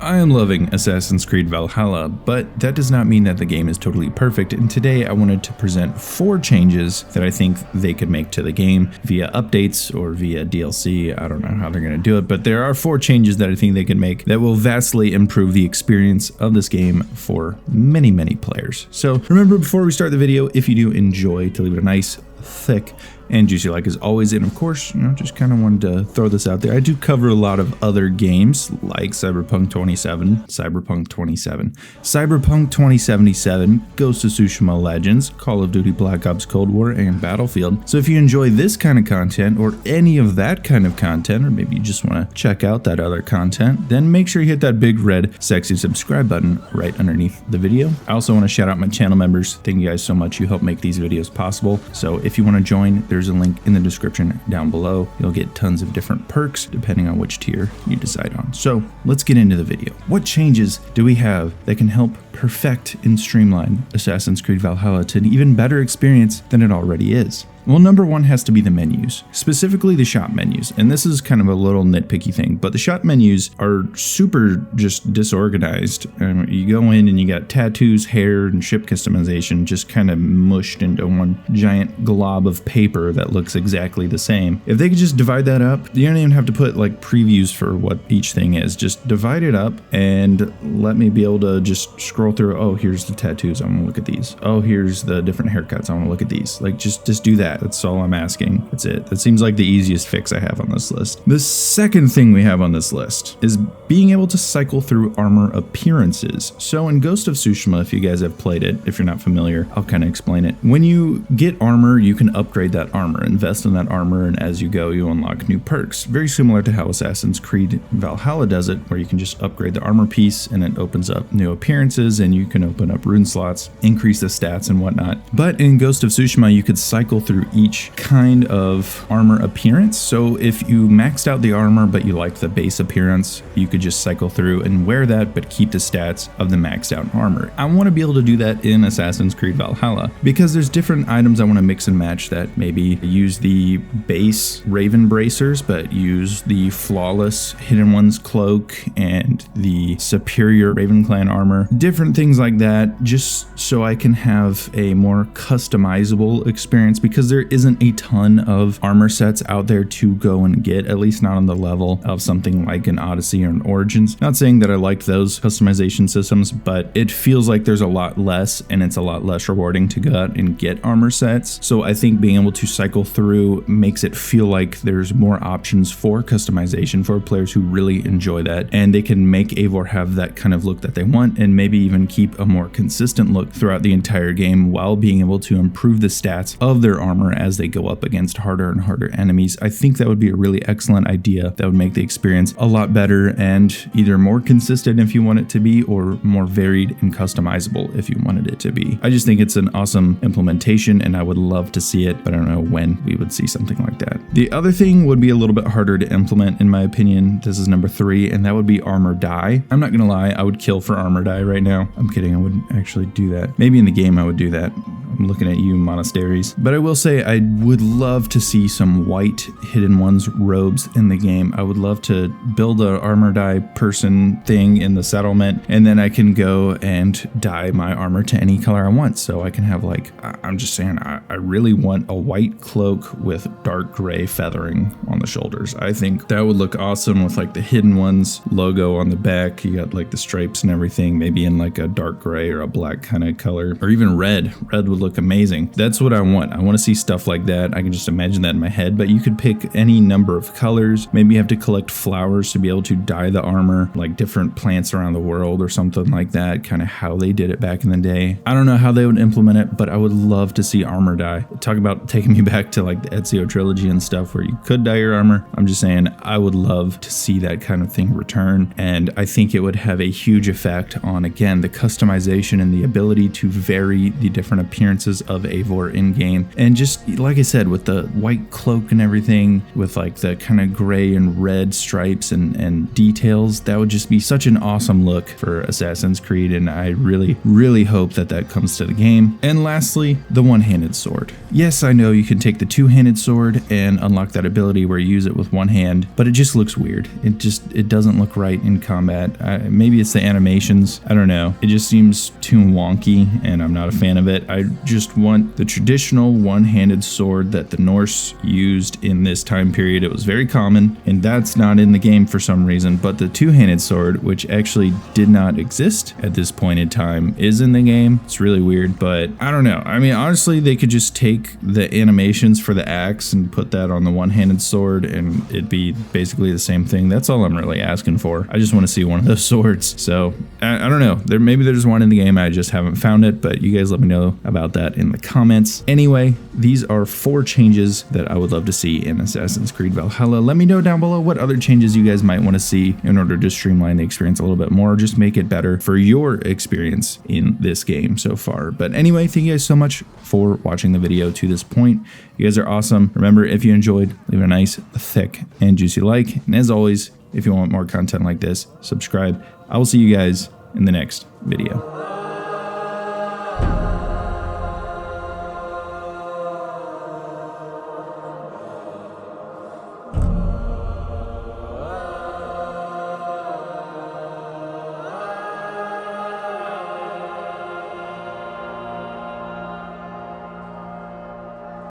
I am loving Assassin's Creed Valhalla, but that does not mean that the game is totally perfect, and today I wanted to present 4 changes that I think they could make to the game via updates or via DLC. I don't know how they're going to do it, but there are 4 changes that I think they can make that will vastly improve the experience of this game for many, many players. So remember, before we start the video, if you do enjoy, to leave it a nice, thick, and juicy like as always. And of course, just kind of wanted to throw this out there. I do cover a lot of other games like Cyberpunk 2077, Ghost of Tsushima Legends, Call of Duty Black Ops Cold War, and Battlefield. So if you enjoy this kind of content or any of that kind of content, or maybe you just want to check out that other content, then make sure you hit that big red sexy subscribe button right underneath the video. I also want to shout out my channel members. Thank you guys so much. You help make these videos possible. So if you want to join, there's a link in the description down below. You'll get tons of different perks depending on which tier you decide on. So let's get into the video. What changes do we have that can help perfect and streamline Assassin's Creed Valhalla to an even better experience than it already is? Well, number 1 has to be the menus, specifically the shop menus. And this is kind of a little nitpicky thing, but the shop menus are super just disorganized. You go in and you got tattoos, hair, and ship customization just kind of mushed into one giant glob of paper that looks exactly the same. If they could just divide that up, you don't even have to put like previews for what each thing is. Just divide it up and let me be able to just scroll through. Oh, here's the tattoos. I want to look at these. Oh, here's the different haircuts. I want to look at these. Like just do that. That's all I'm asking. That's it. That seems like the easiest fix I have on this list. The second thing we have on this list is being able to cycle through armor appearances. So in Ghost of Tsushima, if you guys have played it, if you're not familiar, I'll kind of explain it. When you get armor, you can upgrade that armor, invest in that armor, and as you go, you unlock new perks. Very similar to how Assassin's Creed Valhalla does it, where you can just upgrade the armor piece and it opens up new appearances and you can open up rune slots, increase the stats and whatnot. But in Ghost of Tsushima, you could cycle through each kind of armor appearance. So if you maxed out the armor but you like the base appearance, you could just cycle through and wear that but keep the stats of the maxed out armor. I want to be able to do that in Assassin's Creed Valhalla because there's different items I want to mix and match that maybe use the base Raven bracers but use the flawless Hidden One's cloak and the superior Raven Clan armor. Different things like that, just so I can have a more customizable experience, because there isn't a ton of armor sets out there to go and get, at least not on the level of something like an Odyssey or an Origins. Not saying that I liked those customization systems, but it feels like there's a lot less and it's a lot less rewarding to go out and get armor sets. So I think being able to cycle through makes it feel like there's more options for customization for players who really enjoy that, and they can make Eivor have that kind of look that they want and maybe even keep a more consistent look throughout the entire game while being able to improve the stats of their armor as they go up against harder and harder enemies. I think that would be a really excellent idea that would make the experience a lot better and either more consistent if you want it to be or more varied and customizable if you wanted it to be. I just think it's an awesome implementation and I would love to see it, but I don't know when we would see something like that. The other thing would be a little bit harder to implement in my opinion. This is number 3, and that would be armor die. I'm not gonna lie, I would kill for armor die right now. I'm kidding, I wouldn't actually do that. Maybe in the game I would do that. I'm looking at you, monasteries. But I will say I would love to see some white Hidden Ones robes in the game. I would love to build a armor dye person thing in the settlement, and then I can go and dye my armor to any color I want. So I can have like, I'm just saying, I really want a white cloak with dark gray feathering on the shoulders. I think that would look awesome with like the Hidden Ones logo on the back. You got like the stripes and everything, maybe in like a dark gray or a black kind of color, or even red. Red would look amazing. That's what I want. I want to see stuff like that. I can just imagine that in my head, but you could pick any number of colors. Maybe you have to collect flowers to be able to dye the armor, like different plants around the world or something like that, kind of how they did it back in the day. I don't know how they would implement it, but I would love to see armor dye. Talk about taking me back to like the Ezio trilogy and stuff where you could dye your armor. I'm just saying I would love to see that kind of thing return, and I think it would have a huge effect on, again, the customization and the ability to vary the different appearances appearances of Eivor in game. And just like I said, with the white cloak and everything, with like the kind of gray and red stripes and details, that would just be such an awesome look for Assassin's Creed. And I really hope that that comes to the game. And lastly, the one-handed sword. Yes, I know you can take the two-handed sword and unlock that ability where you use it with one hand, but it just looks weird. It doesn't look right in combat. Maybe it's the animations. I don't know. It just seems too wonky, and I'm not a fan of it. I just want the traditional one-handed sword that the Norse used in this time period. It was very common, and that's not in the game for some reason, but the two-handed sword, which actually did not exist at this point in time, is in the game. It's really weird, but I don't know. I mean, honestly, they could just take the animations for the axe and put that on the one-handed sword, and it'd be basically the same thing. That's all I'm really asking for. I just want to see one of those swords. So I don't know. Maybe there's one in the game. I just haven't found it, but you guys let me know about that in the comments. Anyway, these are 4 changes that I would love to see in Assassin's Creed Valhalla. Let me know down below what other changes you guys might want to see in order to streamline the experience a little bit more, or just make it better for your experience in this game so far. But anyway, thank you guys so much for watching the video to this point. You guys are awesome. Remember, if you enjoyed, leave a nice, thick, and juicy like. And as always, if you want more content like this, subscribe. I will see you guys in the next video.